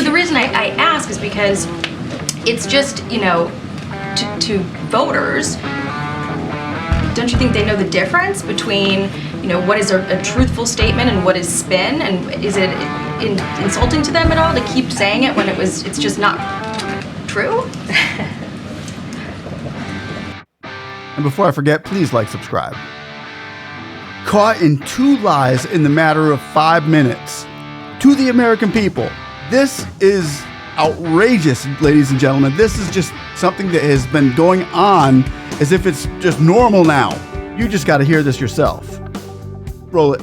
the reason I ask is because it's just, to voters, don't you think they know the difference between, what is a truthful statement and what is spin? And is it insulting to them at all to keep saying it when it's just not true? And before I forget, please subscribe. Caught in 2 lies in the matter of 5 minutes. To the American people, this is outrageous, ladies and gentlemen. This is just something that has been going on as if it's just normal now. You just got to hear this yourself. Roll it.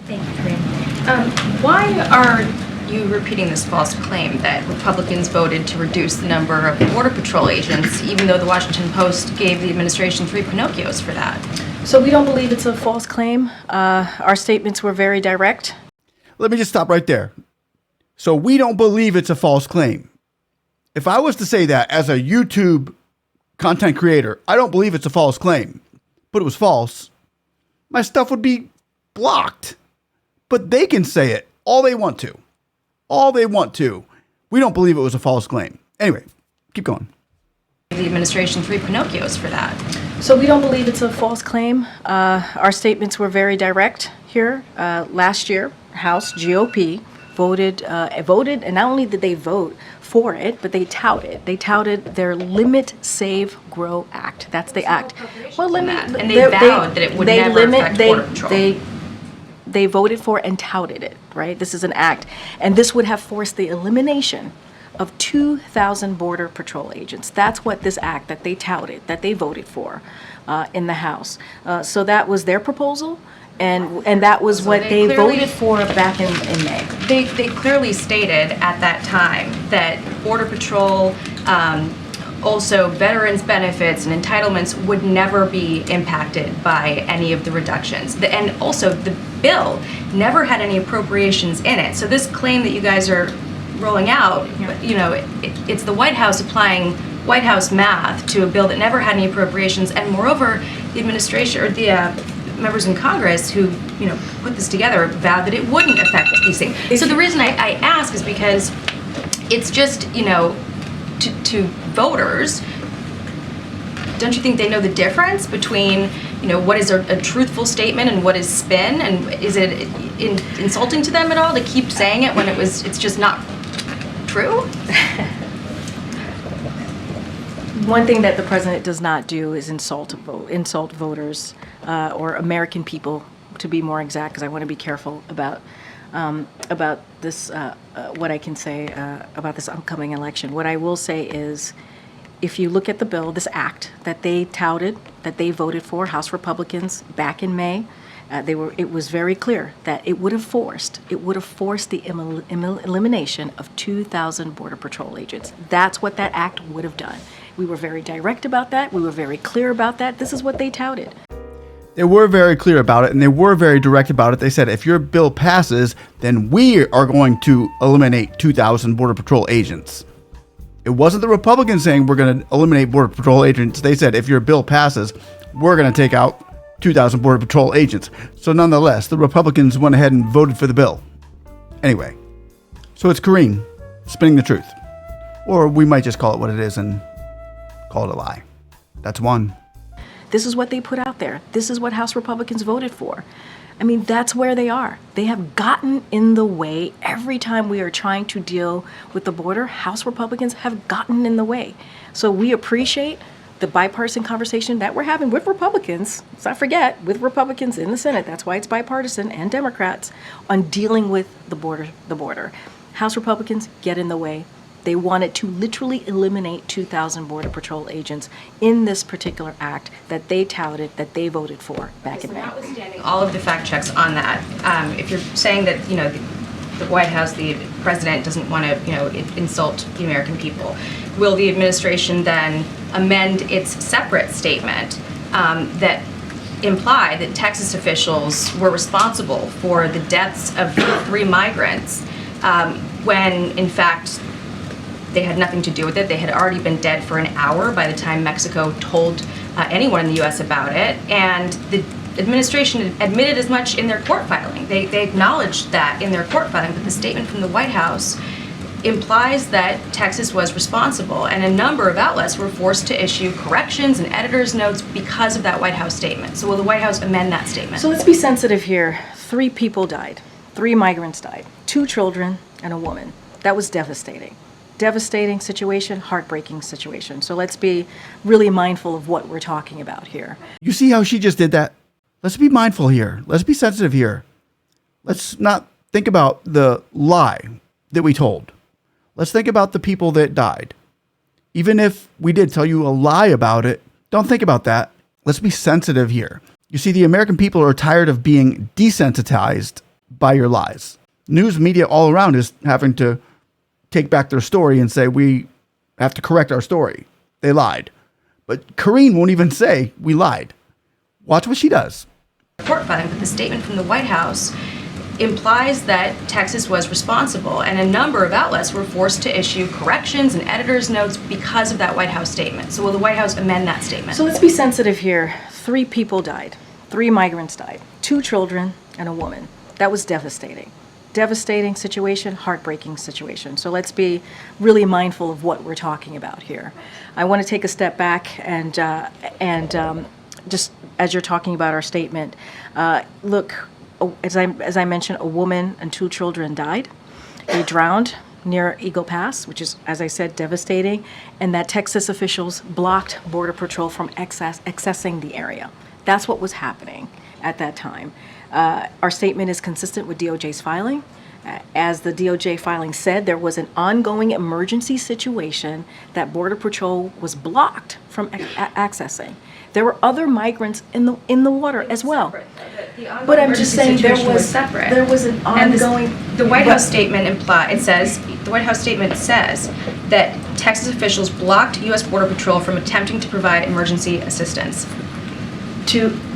Thank you, Karine. Why are you repeating this false claim that Republicans voted to reduce the number of Border Patrol agents, even though the Washington Post gave the administration 3 Pinocchios for that? So we don't believe it's a false claim. Our statements were very direct. Let me just stop right there. So we don't believe it's a false claim. If I was to say that as a YouTube content creator, I don't believe it's a false claim, but it was false, my stuff would be blocked. But they can say it all they want to. All they want to. We don't believe it was a false claim. Anyway, keep going. The administration 3 Pinocchios for that. So we don't believe it's a false claim. Our statements were very direct here. Last year, House GOP voted, and not only did they vote for it, but they touted their Limit, Save, Grow Act. That's the act. Well, limit, and they vowed that it would never affect Border Patrol. They voted for and touted it, right? This is an act. And this would have forced the elimination of 2,000 Border Patrol agents. That's what this act that they touted, that they voted for in the House. So that was their proposal, and that was what they voted for back in May. They clearly stated at that time that Border Patrol, also veterans' benefits and entitlements would never be impacted by any of the reductions. And also the bill never had any appropriations in it. So this claim that you guys are rolling out, it's the White House applying White House math to a bill that never had any appropriations. And moreover, the administration or the members in Congress who put this together vowed that it wouldn't affect these things. So the reason I ask is because it's just, to voters, don't you think they know the difference between, what is a truthful statement and what is spin? And is it insulting to them at all to keep saying it when it's just not true? One thing that the president does not do is insult voters or American people, to be more exact, because I want to be careful about this, what I can say about this upcoming election. What I will say is, if you look at the bill, this act that they touted, that they voted for, House Republicans back in May, it was very clear that it would have forced the elimination of 2,000 Border Patrol agents. That's what that act would have done. We were very direct about that. We were very clear about that. This is what they touted. They were very clear about it, and they were very direct about it. They said, if your bill passes, then we are going to eliminate 2,000 Border Patrol agents. It wasn't the Republicans saying we're going to eliminate Border Patrol agents. They said, if your bill passes, we're going to take out 2,000 Border Patrol agents. So nonetheless, the Republicans went ahead and voted for the bill. Anyway, so it's Karine spinning the truth. Or we might just call it what it is and call it a lie. That's one. This is what they put out there. This is what House Republicans voted for. I mean, that's where they are. They have gotten in the way every time we are trying to deal with the border. House Republicans have gotten in the way. So we appreciate the bipartisan conversation that we're having with Republicans, let's not forget, with Republicans in the Senate, that's why it's bipartisan, and Democrats, on dealing with the border. House Republicans get in the way. They wanted to literally eliminate 2,000 Border Patrol agents in this particular act that they touted, that they voted for back in May. Notwithstanding all of the fact checks on that, if you're saying that, the White House, the president doesn't want to, insult the American people, will the administration then amend its separate statement that imply that Texas officials were responsible for the deaths of 3 migrants when, in fact, they had nothing to do with it? They had already been dead for an hour by the time Mexico told anyone in the U.S. about it, and the administration admitted as much in their court filing. They acknowledged that in their court filing, but the statement from the White House implies that Texas was responsible, and a number of outlets were forced to issue corrections and editor's notes because of that White House statement. So will the White House amend that statement? So let's be sensitive here. 3 people died. 3 migrants died. 2 children and a woman. That was devastating. Devastating situation, heartbreaking situation. So let's be really mindful of what we're talking about here. You see how she just did that? Let's be mindful here. Let's be sensitive here. Let's not think about the lie that we told. Let's think about the people that died. Even if we did tell you a lie about it, don't think about that. Let's be sensitive here. You see, the American people are tired of being desensitized by your lies. News media all around is having to take back their story and say, we have to correct our story. They lied. But Karine won't even say we lied. Watch what she does. Report filing, but the statement from the White House implies that Texas was responsible, and a number of outlets were forced to issue corrections and editor's notes because of that White House statement. So will the White House amend that statement? So let's be sensitive here. 3 people died. 3 migrants died. 2 children and a woman. That was devastating. Devastating situation, heartbreaking situation. So let's be really mindful of what we're talking about here. I want to take a step back and just as you're talking about our statement, look, as I mentioned, a woman and 2 children died. They drowned near Eagle Pass, which is, as I said, devastating, and that Texas officials blocked Border Patrol from accessing the area. That's what was happening at that time. Our statement is consistent with DOJ's filing. As the DOJ filing said, there was an ongoing emergency situation that Border Patrol was blocked from accessing. There were other migrants in the water as well. But I'm just saying there was an ongoing. The White House statement the White House statement says that Texas officials blocked U.S. Border Patrol from attempting to provide emergency assistance.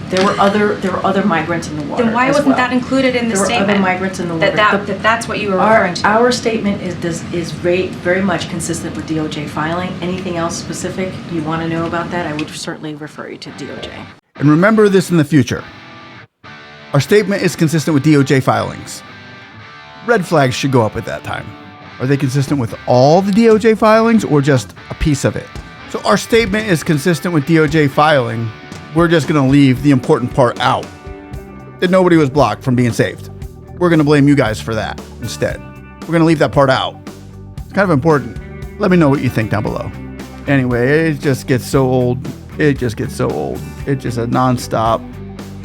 There were other migrants in the water. Then why wasn't that included in the statement? There were other migrants in the water. That's what you were referring to. Our statement is very much consistent with DOJ filing. Anything else specific you want to know about that, I would certainly refer you to DOJ. And remember this in the future. Our statement is consistent with DOJ filings. Red flags should go up at that time. Are they consistent with all the DOJ filings or just a piece of it? So our statement is consistent with DOJ filing. We're just going to leave the important part out, that nobody was blocked from being saved. We're going to blame you guys for that instead. We're going to leave that part out. It's kind of important. Let me know what you think down below. Anyway, it just gets so old. It's just a nonstop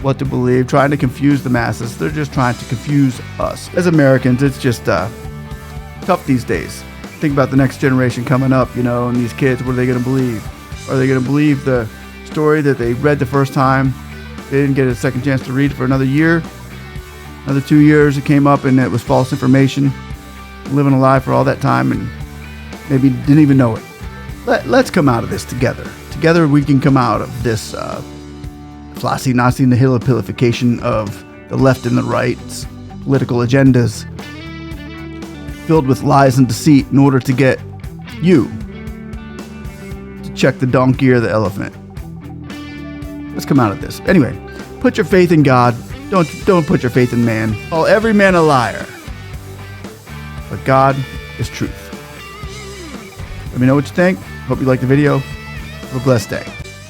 what to believe, trying to confuse the masses. They're just trying to confuse us. As Americans, it's just tough these days. Think about the next generation coming up, and these kids, what are they going to believe? Are they going to believe the story that they read the first time, they didn't get a second chance to read for another year, another 2 years, it came up and it was false information, living a lie for all that time and maybe didn't even know it. Let's come out of this together. Together we can come out of this flossy, nazi, nihilopilification of the left and the right's political agendas filled with lies and deceit in order to get you to check the donkey or the elephant. Let's come out of this. Anyway, put your faith in God. Don't put your faith in man. Call every man a liar. But God is truth. Let me know what you think. Hope you liked the video. Have a blessed day.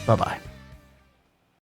Bye-bye.